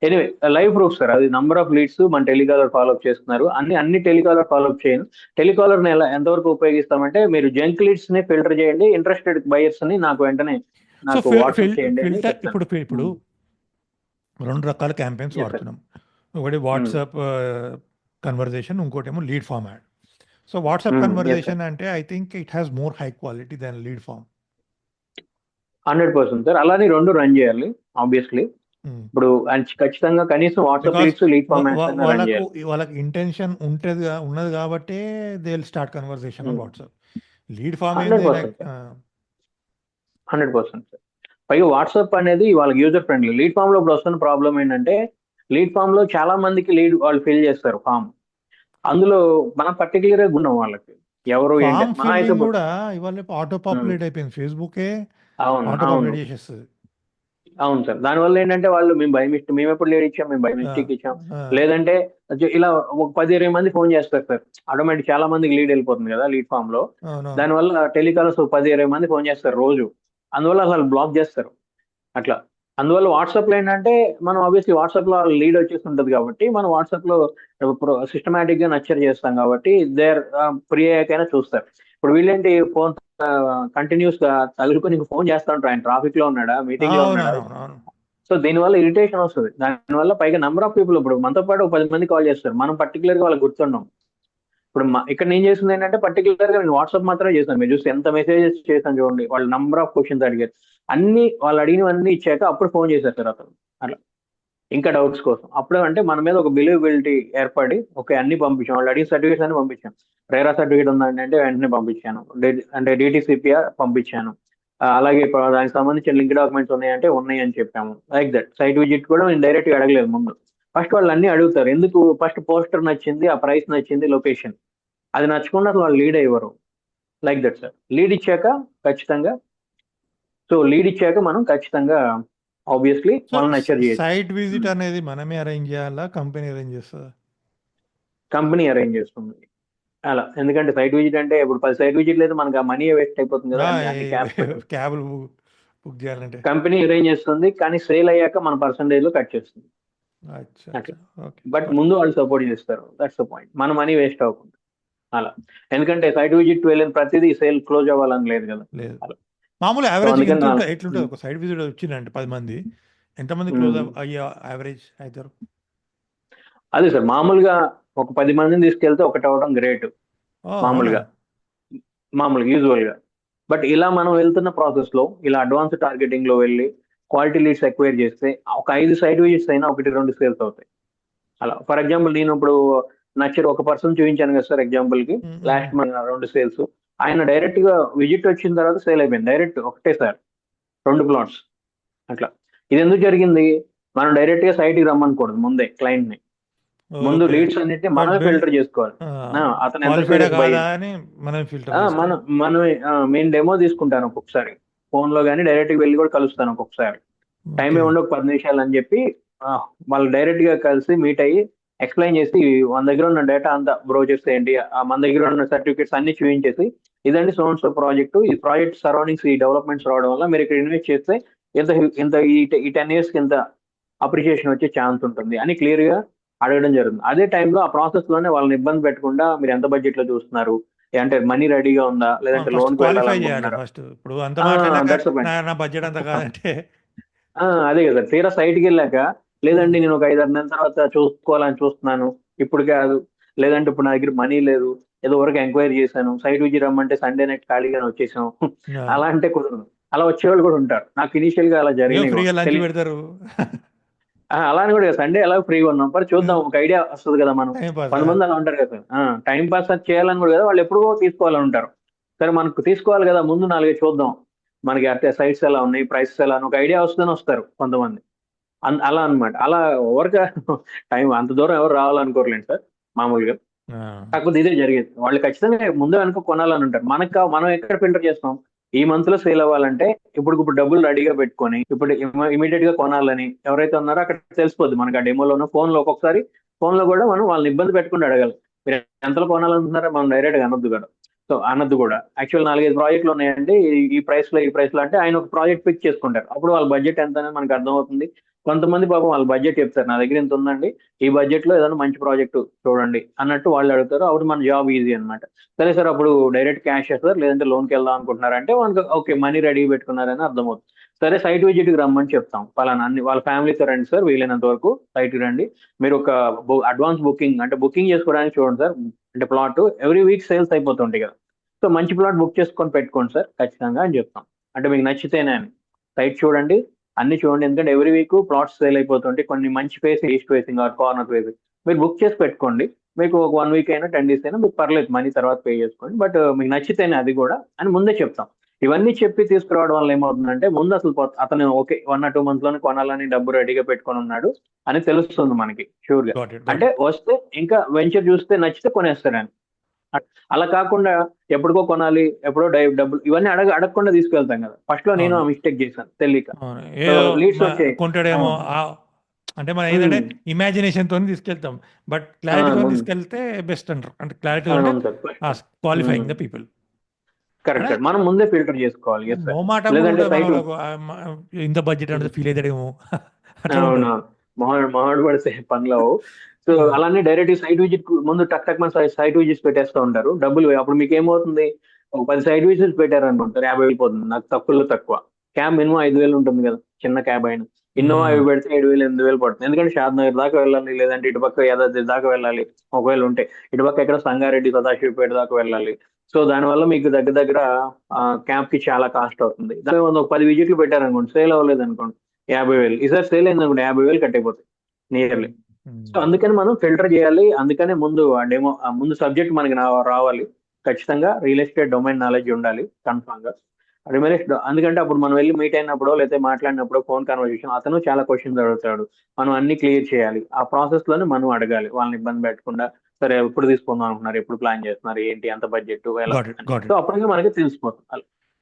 Anyway live proof sir, అది number of leads మన telecaller follow up చేస్తున్నారు. అన్ని టెలికాలర్ ఫాలోఅప్ చేయను. టెలికాలర్ ని ఎంతవరకు ఉపయోగిస్తామంటే, మీరు జంక్ లీడ్స్ ని ఫిల్టర్ చేయండి, ఇంట్రెస్టెడ్ బయర్స్ ని నాకు వెంటనే సో నాకు వాట్సాప్ చేయండి అని ఫిల్టర్ చెప్తాను. ఇప్పుడు 2 రకాల క్యాంపెయిన్స్ ఎస్ సార్. వాడుతున్నాం. ఒకటి వాట్సాప్ కన్వర్జేషన్, ఇంకోటేమో lead form ad. So WhatsApp yes sir, conversation అంటే I think it has more high quality than lead form. 100% sir. అలానే రెండు రన్ చేయాలి ఆబ్వియస్లీ. ఇప్పుడు ఖచ్చితంగా కనీసం WhatsApp because leads, lead formats అన్న రన్ వాళ్ళకు చేయాలి. వాళ్ళకి ఇంటెన్షన్ ఉన్నది కాబట్టి they will start conversation on WhatsApp. Lead form ఏంది 100% సార్, 100% సార్. పైగా వాట్సాప్ అనేది వాళ్ళకి యూజర్ ఫ్రెండ్లీ. లీడ్ ఫామ్ లో ఇప్పుడు వస్తున్న ప్రాబ్లం ఏంటంటే, లీడ్ ఫామ్ లో చాలా మందికి లీడ్ వాళ్ళు ఫిల్ చేస్తారు ఫామ్. అందులో మనం పర్టికులర్ గా గుణం వాళ్ళకి ఎవరు ఏంటి ఫామ్ మన అయితే ఫిల్లింగ్ కూడా ఇవాళ ఆటో ఉమ్, పాపులేట్ అయిపోయింది. ఫేస్బుకే అవును ఆటో అవును పాపులేట్ చేసేస్తుంది. అవును సార్. దానివల్ల ఏంటంటే వాళ్ళు మేము బై మిస్టేక్, మేము ఎప్పుడు లీడ్ ఇచ్చాం, మేము బై మిస్టేక్ ఇచ్చాం, లేదంటే ఇలా ఒక 10-20 మంది ఫోన్ చేస్తారు సార్. ఆటోమేటిక్ చాలా మందికి లీడ్ వెళ్ళిపోతుంది కదా లీడ్ ఫామ్ లో. అవునవును. దానివల్ల టెలికాలర్స్ 10-20 మంది ఫోన్ చేస్తారు రోజు. అందువల్ల అసలు బ్లాక్ చేస్తారు అట్లా. అందువల్ల వాట్సాప్ లో ఏంటంటే, మనం ఆబ్వియస్లీ వాట్సాప్ లో లీడ్ వచ్చేసి ఉంటుంది కాబట్టి మనం వాట్సాప్ లో సిస్టమేటిక్ గా నచ్చర్ చేస్తాం కాబట్టి దేర్ ఫ్రీ అయ్యాకైనా చూస్తారు. ఇప్పుడు వీళ్ళేంటి ఫోన్ కంటిన్యూస్ గా తగులుకొని ఫోన్ చేస్తా ఉంటారు. ఆయన ట్రాఫిక్ లో ఉన్నాడా, మీటింగ్ లో ఉన్నాడా. అవునవును. సో దీనివల్ల ఇరిటేషన్ వస్తుంది. దానివల్ల పైగా నెంబర్ ఆఫ్ పీపుల్, ఇప్పుడు మనతో పాటు 10 మంది కాల్ చేస్తారు, మనం పర్టికులర్ గా వాళ్ళకి గుర్తున్నాం. ఇప్పుడు ఇక్కడ నేను చేసింది ఏంటంటే, పర్టికులర్ గా నేను వాట్సాప్ మాత్రమే చేశాను. మీరు చూస్తే ఎంత మెసేజెస్ చేశాను చూడండి. వాళ్ళు నంబర్ ఆఫ్ క్వశ్చన్స్ అడిగారు, అన్ని వాళ్ళు అడిగినవన్నీ ఇచ్చాక అప్పుడు ఫోన్ చేశారు సార్ అతను. అట్లా ఇంకా డౌట్స్ కోసం అప్పుడు అంటే మన మీద ఒక బిలీవబిలిటీ ఏర్పడి, ఓకే అన్ని పంపించాం, వాళ్ళు అడిగిన సర్టిఫికేట్స్ అన్ని పంపించాను. రేరా సర్టిఫికేట్ ఉందండి అంటే వెంటనే పంపించాను. అంటే డిటిసిపిఆర్ పంపించాను. అలాగే ఇప్పుడు దానికి సంబంధించిన లింక్ డాక్యుమెంట్స్ ఉన్నాయంటే ఉన్నాయి అని చెప్పాము. Like that. సైట్ విజిట్ కూడా నేను డైరెక్ట్ గా అడగలేదు ముందు. ఫస్ట్ వాళ్ళు అన్ని అడుగుతారు. ఎందుకు? ఫస్ట్ పోస్టర్ నచ్చింది, ఆ ప్రైస్ నచ్చింది, లొకేషన్. అది నచ్చకుండా అసలు వాళ్ళు లీడ్ అయ్యవారు. Like that sir. లీడ్ ఇచ్చాక ఖచ్చితంగా, లీడ్ ఇచ్చాక మనం ఖచ్చితంగా ఆబ్వియస్లీ సో వాళ్ళని నచ్చర్ చేయొచ్చు. సైట్ విజిట్ అనేది మనమే అరేంజ్ చేయాలా, కంపెనీ అరేంజ్ చేస్తుందా? కంపెనీ అరేంజ్ చేస్తుంది అలా. ఎందుకంటే సైట్ విజిట్ అంటే ఇప్పుడు 10 సైట్ విజిట్ లేదు, మనకి ఆ మనీ వేస్ట్ అయిపోతుంది కదా, అన్ని క్యాబ్స్ పెట్టి. క్యాబ్లు బుక్ చేయాలంటే కంపెనీ అరేంజ్ చేస్తుంది, కానీ సేల్ అయ్యాక మన పర్సంటేజ్ లో కట్ చేస్తుంది అచ్చా అట్లా. అచ్చా. ఓకే. బట్ ముందు వాళ్ళు సపోర్ట్ చేస్తారు. That's the point. మన మనీ వేస్ట్ అవ్వకుండా అలా. ఎందుకంటే సైట్ విజిట్ వెళ్ళిన ప్రతిదీ సేల్ క్లోజ్ అవ్వాలని లేదు కదా లేదు. అలా. మామూలు సో యావరేజ్ అందుకని ఎంత ఉంటుంది? ఎట్లుంటుంది ఒక సైట్ విజిట్ వచ్చిందంటే 10 మంది, ఎంతమంది క్లోజ్ అయ్యే యావరేజ్ అవుతారు? అదే సార్, మామూలుగా ఒక 10 మందిని తీసుకెళ్తే ఒకటి అవ్వడం గ్రేట్ అవునా? మామూలుగా, యూజువల్ గా. బట్ ఇలా మనం వెళ్తున్న ప్రాసెస్ లో ఇలా అడ్వాన్స్ టార్గెటింగ్ లో వెళ్ళి క్వాలిటీ లీడ్స్ ఎక్వైర్ చేస్తే ఒక 5 సైట్ విజిట్స్ అయినా 1-2 సేల్స్ అవుతాయి అలా. ఫర్ ఎగ్జాంపుల్ నేను ఇప్పుడు నచ్చర్ ఒక పర్సన్ చూపించాను కదా సార్ ఎగ్జాంపుల్ కి, లాస్ట్ మంత్ 2 సేల్స్. ఆయన డైరెక్ట్ గా విజిట్ వచ్చిన తర్వాత సేల్ అయిపోయింది డైరెక్ట్ ఒకటే సార్, 2 ప్లాట్స్ అట్లా. ఇది ఎందుకు జరిగింది? మనం డైరెక్ట్ గా సైట్ కి రమ్మనకూడదు ముందే క్లయింట్ ని. ముందు ఓకే. లీడ్స్ అన్నిటిని మనమే ఫిల్టర్ చేసుకోవాలి. అతను ఎంత క్వాలిఫైడా సీరియస్ బై, కాదా అని మనం ఫిల్టర్ మనం చేసుకోవాలి. మనమే మేము డెమో తీసుకుంటాను ఒక్కొక్కసారి, ఫోన్ లో కానీ డైరెక్ట్ గా వెళ్ళి కూడా కలుస్తాను ఒక్కొక్కసారి. Time okay. ఏముండే ఒక 10 నిమిషాలు అని చెప్పి వాళ్ళు డైరెక్ట్ గా కలిసి మీట్ అయ్యి ఎక్స్ప్లెయిన్ చేసి, మన దగ్గర ఉన్న డేటా అంతా బ్రోచర్స్ ఏంటి, మన దగ్గర ఉన్న సర్టిఫికేట్స్ అన్ని చూపించేసి, ఇదండి సోన్స్ ప్రాజెక్ట్, ఈ ప్రాజెక్ట్ సరౌండింగ్స్ ఈ డెవలప్మెంట్స్ రావడం వల్ల మీరు ఇక్కడ ఇన్వెస్ట్ చేస్తే ఇంత ఇంత ఈ 10 years కి ఇంత అప్రిషియేషన్ వచ్చే ఛాన్స్ ఉంటుంది అని క్లియర్ గా అడగడం జరుగుతుంది. అదే టైంలో ఆ ప్రాసెస్ లోనే వాళ్ళని ఇబ్బంది పెట్టకుండా, మీరు ఎంత బడ్జెట్ లో చూస్తున్నారు, అంటే మనీ రెడీగా ఉందా, లేదంటే ఫస్ట్ లోన్ కి క్వాలిఫై చేయాలి. వెళ్ళాలనుకుంటున్నారా. ఫస్ట్ ఇప్పుడు అంత మాట్లాడినాక దట్స్ నా బడ్జెట్ అంత కాదంటే అదే కదా. తీరా సైట్కి వెళ్ళాక, లేదండి నేను ఒక 5-6 నెలల తర్వాత చూసుకోవాలని చూస్తున్నాను, ఇప్పుడు కాదు, లేదంటే ఇప్పుడు నా దగ్గర మనీ లేదు, ఏదో వరకు ఎంక్వైరీ చేశాను, సైట్ విజిట్ రమ్మంటే సండే నైట్ ఖాళీగానే వచ్చేసాం అలా అంటే కుదరదు. అలా వచ్చేవాళ్ళు కూడా ఉంటారు. నాకు ఇనిషియల్ గా అలా ఏం జరిగినాయి కూడా ఫ్రీగా లంచ్ పెడతారు. అలా అని కూడా సండే ఎలా ఫ్రీగా ఉన్నాం, మరి చూద్దాం ఒక ఐడియా వస్తుంది కదా మనం. Time pass. కొంతమంది అలా ఉంటారు కదా, టైం పాస్ అది చేయాలని కూడా కదా, వాళ్ళు ఎప్పుడో తీసుకోవాలని ఉంటారు. సరే మనకు తీసుకోవాలి కదా, ముందు 4 చూద్దాం, మనకి అంటే సైట్స్ ఎలా ఉన్నాయి, ప్రైసెస్ ఎలా అని ఒక ఐడియా వస్తేనే వస్తారు కొంతమంది. అలా అన్నమాట. అలా ఓవర్గా టైం అంత దూరం ఎవరు రావాలనుకోరలేండి సార్ మామూలుగా. కాకపోతే ఇదే జరిగేది. వాళ్ళు ఖచ్చితంగా ముందు వెనక కొనాలని ఉంటారు. మనం ఎక్కడ ఫిల్టర్ చేస్తాం, ఈ మంత్ లో సేల్ అవ్వాలంటే ఇప్పుడు డబ్బులు రెడీగా పెట్టుకొని ఇప్పుడు ఇమీడియట్ గా కొనాలని ఎవరైతే ఉన్నారో అక్కడ తెలిసిపోద్ది మనకి. ఆ డెమోలోనో ఫోన్ లో, ఒక్కొక్కసారి ఫోన్ లో కూడా మనం వాళ్ళని ఇబ్బంది పెట్టకుండా అడగాలి. మీరు ఎంతలో కొనాలనుకుంటున్నారో మనం డైరెక్ట్ గా అనొద్దు కూడా. సో అనొద్దు కూడా. యాక్చువల్ 4-5 ప్రాజెక్టులు ఉన్నాయండి, ఈ ప్రైస్ లో అంటే ఆయన ఒక ప్రాజెక్ట్ పిక్ చేసుకుంటారు. అప్పుడు వాళ్ళ బడ్జెట్ ఎంత అనేది మనకు అర్థమవుతుంది. కొంతమంది పాపం వాళ్ళ బడ్జెట్ చెప్తారు, నా దగ్గర ఇంత ఉందండి, ఈ బడ్జెట్ లో ఏదైనా మంచి ప్రాజెక్ట్ చూడండి అన్నట్టు వాళ్ళు అడుగుతారు. అప్పుడు మన జాబ్ ఈజీ అన్నమాట. సరే సార్, అప్పుడు డైరెక్ట్ క్యాష్ సార్, లేదంటే లోన్కి వెళ్దాం అనుకుంటున్నారంటే మనకు ఓకే, మనీ రెడీ పెట్టుకున్నారని అర్థమవుతుంది. సరే, సైట్ విజిట్ కి రమ్మని చెప్తాం. పలానా అన్ని వాళ్ళ ఫ్యామిలీతో రండి సార్, వీలైనంత వరకు సైట్ కి రండి. మీరు ఒక అడ్వాన్స్ బుకింగ్ అంటే బుకింగ్ చేసుకోవడానికి చూడండి సార్. అంటే ప్లాట్ ఎవ్రీ వీక్ సేల్స్ అయిపోతుంటాయి కదా, సో మంచి ప్లాట్ బుక్ చేసుకొని పెట్టుకోండి సార్ ఖచ్చితంగా అని చెప్తాం. అంటే మీకు నచ్చితేనే అని. సైట్ చూడండి, అన్ని చూడండి, ఎందుకంటే ఎవ్రీ వీక్ ప్లాట్స్ సేల్ అయిపోతుంటాయి. కొన్ని మంచి facing, east facing or corner facing మీరు బుక్ చేసి పెట్టుకోండి. మీకు ఒక 1 వీక్ అయినా 10 డేస్ అయినా మీకు పర్లేదు, మనీ తర్వాత పే చేసుకోండి, బట్ మీకు నచ్చితేనే అది కూడా అని ముందే చెప్తాం. ఇవన్నీ చెప్పి తీసుకురావడం వల్ల ఏమవుతుందంటే ముందు అసలు అతను ఓకే 1 or 2 months లోనే కొనాలని డబ్బు రెడీగా పెట్టుకొని ఉన్నాడు అని తెలుస్తుంది మనకి షూర్ గా. Got it. Got అంటే it. వస్తే ఇంకా వెంచర్ చూస్తే నచ్చితే కొనేస్తాడని. అలా కాకుండా ఎప్పటికో కొనాలి, ఎప్పుడో డబ్బులు ఇవన్నీ అడగకుండా తీసుకెళ్తాం కదా. ఫస్ట్ లో నేను ఆ అవును. మిస్టేక్ చేశాను తెలియక. అవును. సో ఏదో లీడ్స్ వచ్చాయి. కొంటాడేమో అవును. అంటే మనం ఏంటంటే ఉమ్. ఇమాజినేషన్ తోని తీసుకెళ్తాం. బట్ క్లారిటీతో ముందు తీసుకెళ్తే బెస్ట్ అంటారు. అంటే క్లారిటీ అంటే అవును sir. Qualifying the people. Correct sir, మనం ముందే ఫిల్టర్ చేసుకోవాలి. Yes sir. మోమాటం కూడా లేదంటే ఉంటుంది మన సైట్ వాళ్ళకు. ఇంత బడ్జెట్ అంటే ఫీల్ అవుతాడేమో అట్లా ఉంటుంది. అవును, మొహాడు పడితే పనులు. సో అలానే డైరెక్ట్ సైట్ విజిట్ ముందు టక్ టక్ మన సైట్ విజిట్స్ పెట్టేస్తూ ఉంటారు. డబ్బులు అప్పుడు మీకు ఏమవుతుంది, ఒక 10 సైట్ విజిట్స్ పెట్టారు అనుకుంటారు, 50 వెళ్ళిపోతుంది. నాకు తక్కువలో తక్కువ క్యాబ్ మినిమం 5,000 ఉంటుంది కదా, చిన్న క్యాబ్ అయినా. ఇన్నోవా అవి పెడితే 7,000 8,000 పడుతుంది. ఎందుకంటే షాద్ నగర్ దాకా వెళ్ళాలి, లేదంటే ఇటుపక్క యాదాద్రి దాకా వెళ్ళాలి. ఒకవేళ ఉంటే ఇటుపక్క ఎక్కడ సంగారెడ్డి సదాశివపేట దాకా వెళ్ళాలి. సో దానివల్ల మీకు దగ్గర దగ్గర క్యాబ్ కి చాలా కాస్ట్ అవుతుంది. దాని ఒక 10 విజిట్లు పెట్టారనుకోండి, సేల్ అవ్వలేదు అనుకోండి, 50,000. ఈసారి సేల్ అయింది అనుకోండి, 50,000 కట్ అయిపోతాయి నియర్లీ. సో అందుకని మనం ఫిల్టర్ చేయాలి. అందుకనే ముందు ఆ డెమో ముందు సబ్జెక్ట్ మనకి రావాలి. ఖచ్చితంగా రియల్ ఎస్టేట్ డొమైన్ నాలెడ్జ్ ఉండాలి కన్ఫామ్ గా. అందుకంటే అప్పుడు మనం వెళ్ళి మీట్ అయినప్పుడు లేకపోతే మాట్లాడినప్పుడు ఫోన్ కన్వర్సేషన్ అతను చాలా క్వశ్చన్స్ అడుగుతాడు, మనం అన్ని క్లియర్ చేయాలి. ఆ ప్రాసెస్ లోనే మనం అడగాలి, వాళ్ళని ఇబ్బంది పెట్టకుండా. సరే, ఎప్పుడు తీసుకుందాం అనుకున్నారు, ఎప్పుడు ప్లాన్ చేస్తున్నారు, ఏంటి, ఎంత బడ్జెట్, ఎలా. Got it. Got so it. అప్పటికే మనకి తెలిసిపోతుంది.